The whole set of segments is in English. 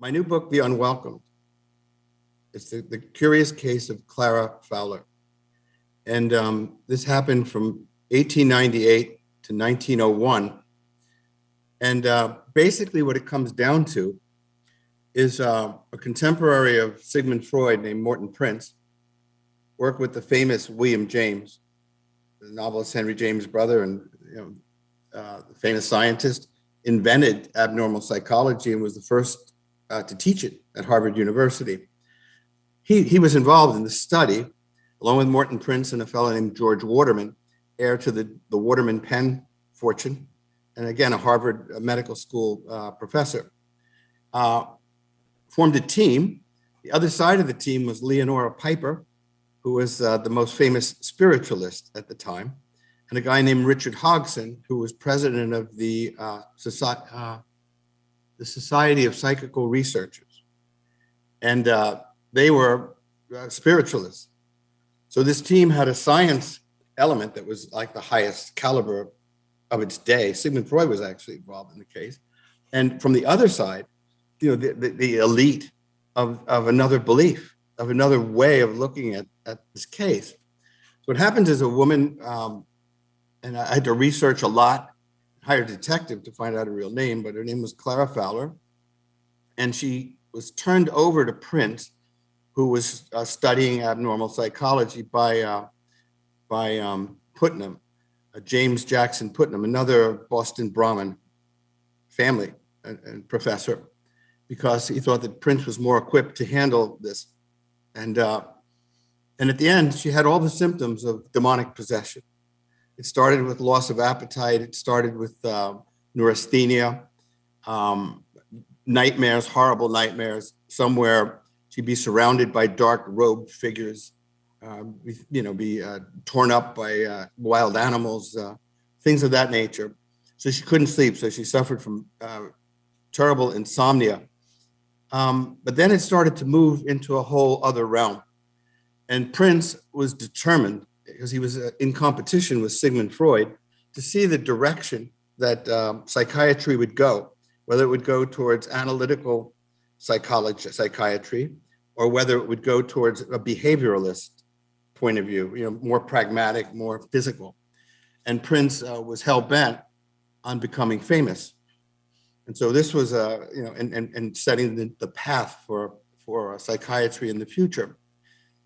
my new book, The Unwelcomed. It's the curious case of Clara Fowler. And this happened from 1898 to 1901. And basically what it comes down to is a contemporary of Sigmund Freud named Morton Prince worked with the famous William James, the novelist Henry James' brother, and the famous scientist, invented abnormal psychology and was the first to teach it at Harvard University. He was involved in the study, along with Morton Prince and a fellow named George Waterman, heir to the Waterman Penn fortune, and again, a Harvard medical school professor. Formed a team. The other side of the team was Leonora Piper, who was the most famous spiritualist at the time, and a guy named Richard Hodgson, who was president of the Society of Psychical Researchers. And they were spiritualists. So this team had a science element that was like the highest caliber of its day. Sigmund Freud was actually involved in the case. And from the other side, the elite of another belief, of another way of looking at this case. So what happens is a woman, and I had to research a lot, hire a detective to find out her real name, but her name was Clara Fowler. And she was turned over to Prince, who was studying abnormal psychology by Putnam, James Jackson Putnam, another Boston Brahmin family and professor, because he thought that Prince was more equipped to handle this. And at the end, she had all the symptoms of demonic possession. It started with loss of appetite. It started with neurasthenia, nightmares, horrible nightmares. Somewhere she'd be surrounded by dark robed figures, be torn up by wild animals, things of that nature. So she couldn't sleep. So she suffered from terrible insomnia. But then it started to move into a whole other realm. And Prince was determined, because he was in competition with Sigmund Freud, to see the direction that psychiatry would go, whether it would go towards analytical psychiatry, or whether it would go towards a behavioralist point of view, more pragmatic, more physical. And Prince was hell-bent on becoming famous. And so this was, and setting the path for psychiatry in the future.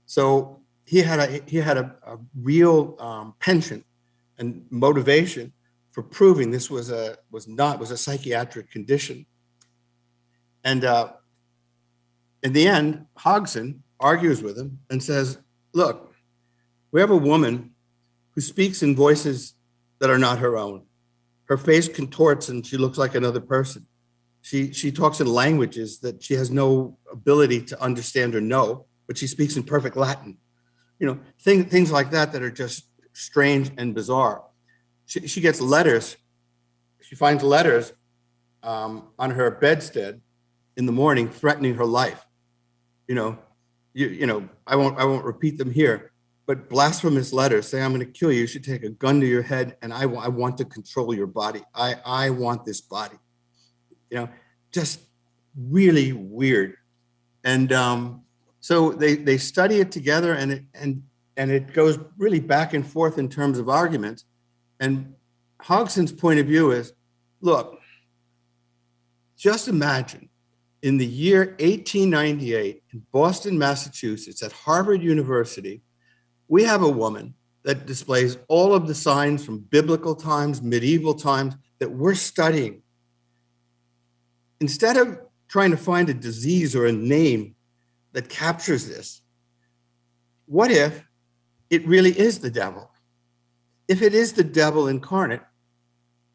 So he had a real penchant and motivation for proving this was a psychiatric condition. And in the end, Hodgson argues with him and says, "Look, we have a woman who speaks in voices that are not her own. Her face contorts and she looks like another person. She talks in languages that she has no ability to understand or know, but she speaks in perfect Latin. Things like that are just strange and bizarre. She gets letters. She finds letters on her bedstead in the morning threatening her life. I won't repeat them here, but blasphemous letters saying, 'I'm going to kill you. You should take a gun to your head, and I want to control your body. I want this body.' Just really weird. And so they study it together, and it goes really back and forth in terms of arguments. And Hodgson's point of view is, look, just imagine in the year 1898 in Boston, Massachusetts, at Harvard University, we have a woman that displays all of the signs from biblical times, medieval times that we're studying. Instead of trying to find a disease or a name that captures this, what if it really is the devil? If it is the devil incarnate,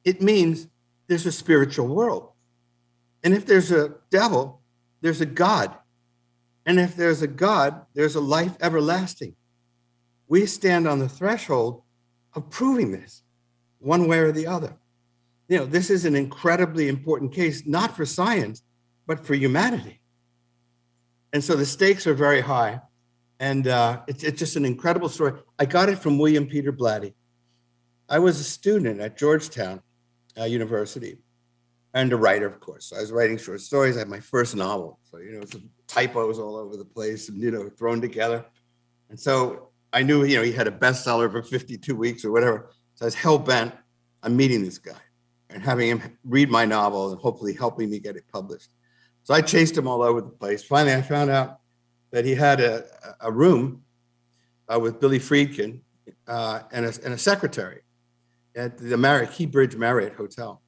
it means there's a spiritual world. And if there's a devil, there's a God. And if there's a God, there's a life everlasting. We stand on the threshold of proving this one way or the other. This is an incredibly important case, not for science, but for humanity. And so the stakes are very high. And it's just an incredible story. I got it from William Peter Blatty. I was a student at Georgetown University. and a writer, of course. So I was writing short stories. I had my first novel. So, some typos all over the place and, thrown together. And so I knew, he had a bestseller for 52 weeks or whatever. So I was hell-bent on meeting this guy and having him read my novel and hopefully helping me get it published. So I chased him all over the place. Finally, I found out that he had a room with Billy Friedkin and a secretary at the Key Bridge Marriott Hotel.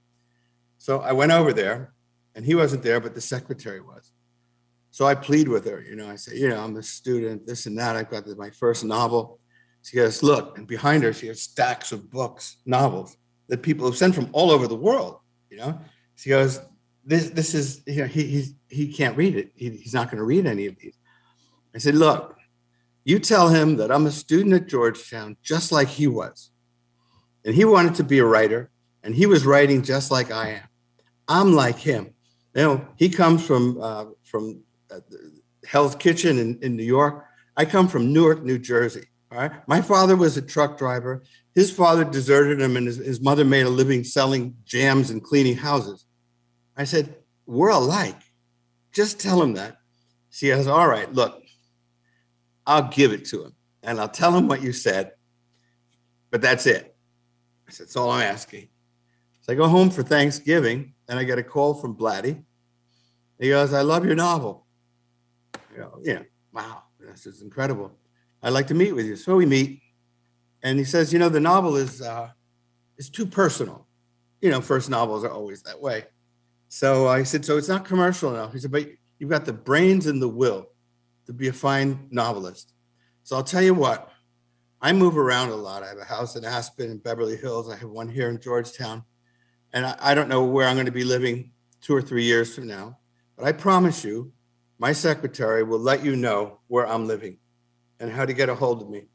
So I went over there, and he wasn't there, but the secretary was. So I plead with her, I say, I'm a student, this and that. I've got my first novel. She goes, look, and behind her, she has stacks of books, novels that people have sent from all over the world. She goes, this is, he can't read it. He's not going to read any of these. I said, look, you tell him that I'm a student at Georgetown, just like he was. And he wanted to be a writer, and he was writing just like I am. I'm like him. He comes from Hell's Kitchen in New York. I come from Newark, New Jersey. All right. My father was a truck driver. His father deserted him, and his mother made a living selling jams and cleaning houses. I said, we're alike. Just tell him that. She goes, all right, look, I'll give it to him, and I'll tell him what you said, but that's it. I said, that's all I'm asking. So I go home for Thanksgiving, and I get a call from Blatty. He goes, I love your novel. Wow, this is incredible. I'd like to meet with you. So we meet, and he says, the novel is too personal. First novels are always that way. So I said, so it's not commercial enough. He said, but you've got the brains and the will to be a fine novelist. So I'll tell you what, I move around a lot. I have a house in Aspen and Beverly Hills. I have one here in Georgetown. And I don't know where I'm going to be living 2 or 3 years from now. But I promise you, my secretary will let you know where I'm living and how to get a hold of me.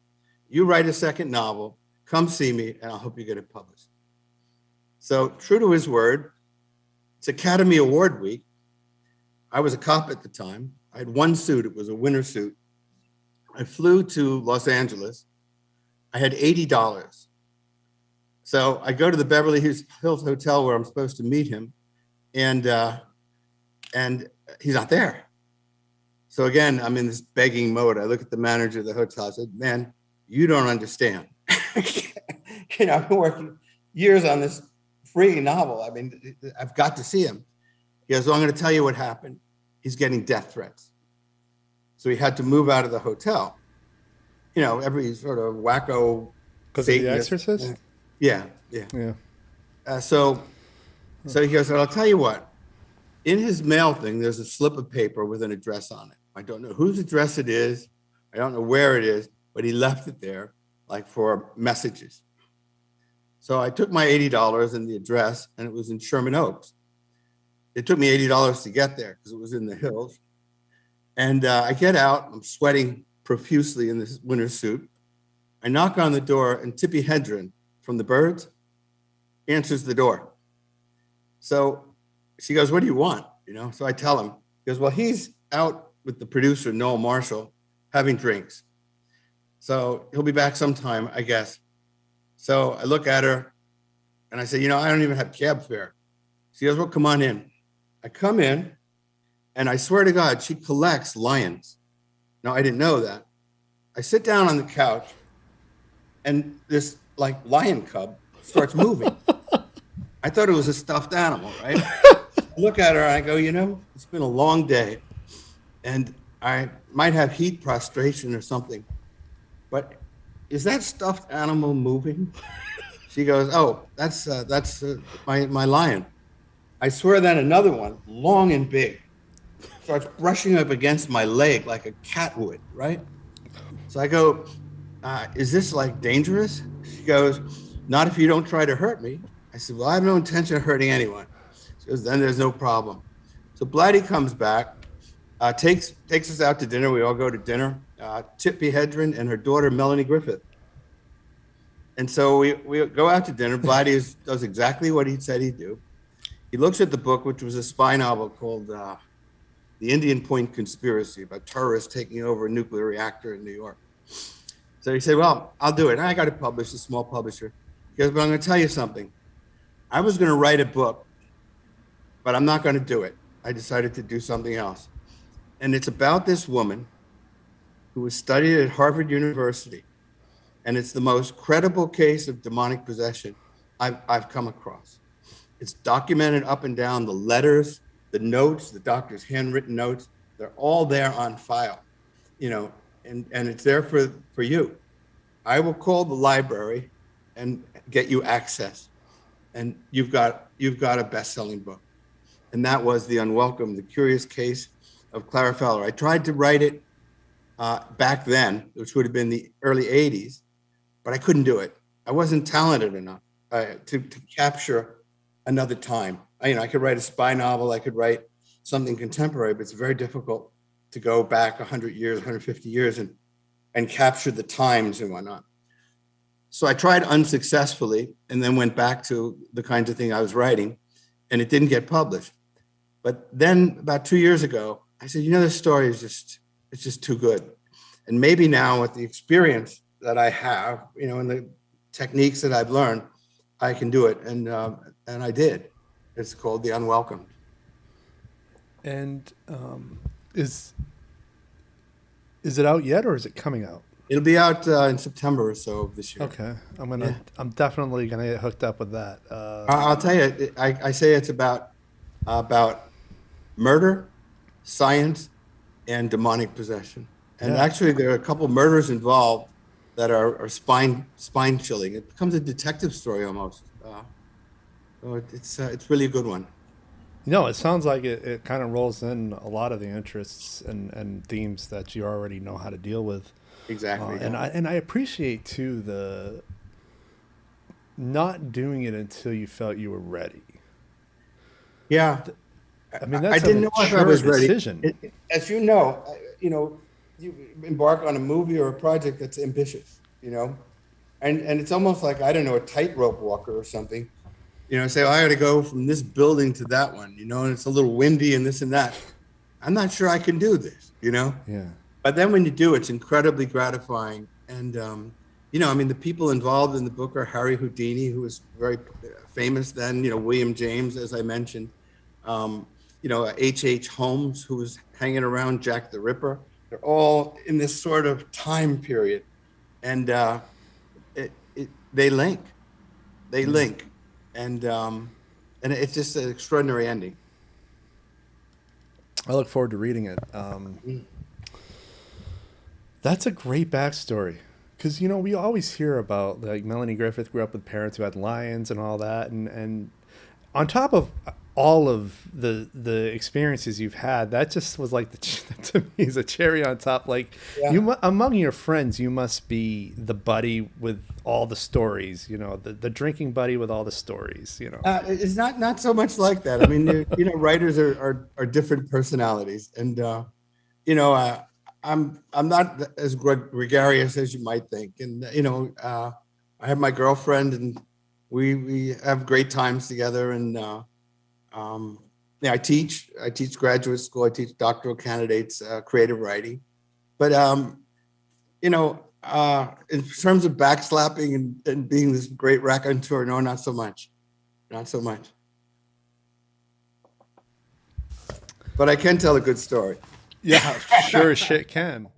You write a second novel, come see me, and I'll help you get it published. So true to his word, it's Academy Award week. I was a cop at the time. I had one suit. It was a winter suit. I flew to Los Angeles. I had $80. So I go to the Beverly Hills Hotel where I'm supposed to meet him, and he's not there. So again, I'm in this begging mode. I look at the manager of the hotel. I said, man, you don't understand. I've been working years on this free novel. I mean, I've got to see him. He goes, well, I'm going to tell you what happened. He's getting death threats. So he had to move out of the hotel. Every sort of wacko. Because of The Exorcist? Yeah. So he goes, well, I'll tell you what. In his mail thing, there's a slip of paper with an address on it. I don't know whose address it is. I don't know where it is, but he left it there like for messages. So I took my $80 and the address, and it was in Sherman Oaks. It took me $80 to get there because it was in the hills. And I get out, I'm sweating profusely in this winter suit. I knock on the door, and Tippi Hedren from the Birds answers the door. So she goes, what do you want? So I tell him. He goes, well, he's out with the producer, Noel Marshall, having drinks. So he'll be back sometime, I guess. So I look at her, and I say, I don't even have cab fare. She goes, well, come on in. I come in, and I swear to God, she collects lions. Now, I didn't know that. I sit down on the couch, and this lion cub starts moving. I thought it was a stuffed animal, right? I look at her and I go, it's been a long day, and I might have heat prostration or something, but is that stuffed animal moving? She goes, oh, that's my lion. I swear then another one, long and big, starts brushing up against my leg like a cat would, right? So I go, is this dangerous? She goes, not if you don't try to hurt me. I said, well, I have no intention of hurting anyone. She goes, then there's no problem. So Blatty comes back, takes us out to dinner. We all go to dinner. Tippi Hedren and her daughter, Melanie Griffith. And so we go out to dinner. Blatty does exactly what he said he'd do. He looks at the book, which was a spy novel called The Indian Point Conspiracy, about terrorists taking over a nuclear reactor in New York. So he said, well, I'll do it. I got it published, a small publisher. He goes, but I'm going to tell you something. I was going to write a book but I'm not going to do it. I decided to do something else. And it's about this woman who was studied at Harvard University. And it's the most credible case of demonic possession I've come across. It's documented up and down, the letters, the notes, the doctor's handwritten notes, they're all there on file, and it's there for you. I will call the library and get you access. And you've got a best-selling book. And that was The Unwelcomed, the curious case of Clara Fowler. I tried to write it back then, which would have been the early 80s, but I couldn't do it. I wasn't talented enough to capture another time. I could write a spy novel, I could write something contemporary, but it's very difficult to go back 100 years, 150 years and capture the times and whatnot. So I tried unsuccessfully and then went back to the kinds of thing I was writing, and it didn't get published. But then about 2 years ago, I said, this story is just too good. And maybe now with the experience that I have, and the techniques that I've learned, I can do it. And I did. It's called The Unwelcomed. And is it out yet, or is it coming out? It'll be out in September or so of this year. Okay, I'm definitely gonna get hooked up with that. I'll tell you, I say it's about murder, science, and demonic possession. And actually, there are a couple murders involved that are spine chilling. It becomes a detective story almost. So it's really a good one. It sounds like it kind of rolls in a lot of the interests and themes that you already know how to deal with. Exactly. And I appreciate too the not doing it until you felt you were ready. Yeah. I mean, that's I didn't know if I was ready. Decision. As you know, you embark on a movie or a project that's ambitious, and it's almost like, I don't know, a tightrope walker or something. Say, I got to go from this building to that one, and it's a little windy and this and that. I'm not sure I can do this, Yeah. But then when you do, it's incredibly gratifying. And, the people involved in the book are Harry Houdini, who was very famous then, William James, as I mentioned, H.H. Holmes, who was hanging around Jack the Ripper. They're all in this sort of time period. And they link. And it's just an extraordinary ending. I look forward to reading it. That's a great backstory, because we always hear about, like, Melanie Griffith grew up with parents who had lions and all that, and on top of all of the experiences you've had, that just was like to me is a cherry on top. Like, among your friends, you must be the buddy with all the stories, the drinking buddy with all the stories, It's not so much like that. I mean, writers are different personalities, and I'm not as gregarious as you might think, and I have my girlfriend, and we have great times together, and I teach graduate school. I teach doctoral candidates creative writing, but in terms of backslapping and being this great raconteur, no, not so much. But I can tell a good story. Yeah, sure as shit can.